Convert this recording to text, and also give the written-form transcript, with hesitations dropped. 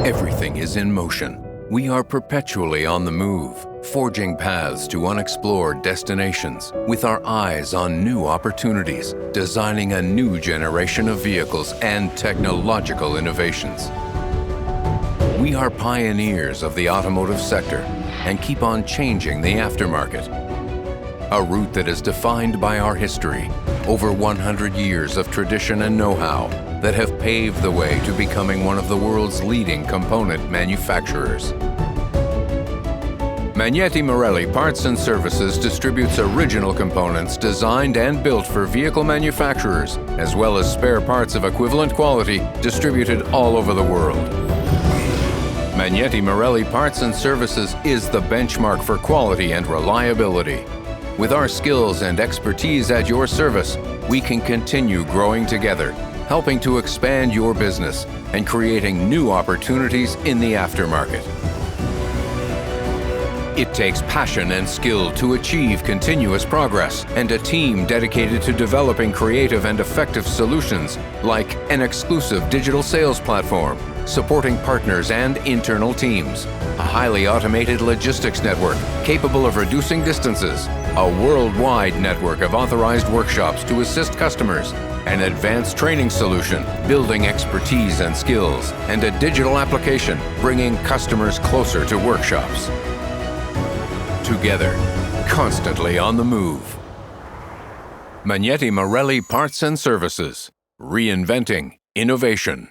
Everything is in motion. We are perpetually on the move, forging paths to unexplored destinations, with our eyes on new opportunities, designing a new generation of vehicles and technological innovations. We are pioneers of the automotive sector and keep on changing the aftermarket. A route that is defined by our history, over 100 years of tradition and know-how that have paved the way to becoming one of the world's leading component manufacturers. Magneti Marelli Parts Services distributes original components designed and built for vehicle manufacturers, as well as spare parts of equivalent quality distributed all over the world. Magneti Marelli Parts Services is the benchmark for quality and reliability. With our skills and expertise at your service, we can continue growing together, helping to expand your business and creating new opportunities in the aftermarket. It takes passion and skill to achieve continuous progress and a team dedicated to developing creative and effective solutions like an exclusive digital sales platform, supporting partners and internal teams, a highly automated logistics network capable of reducing distances, a worldwide network of authorized workshops to assist customers, an advanced training solution, building expertise and skills, and a digital application, bringing customers closer to workshops. Together, constantly on the move. Magneti Marelli Parts and Services, reinventing innovation.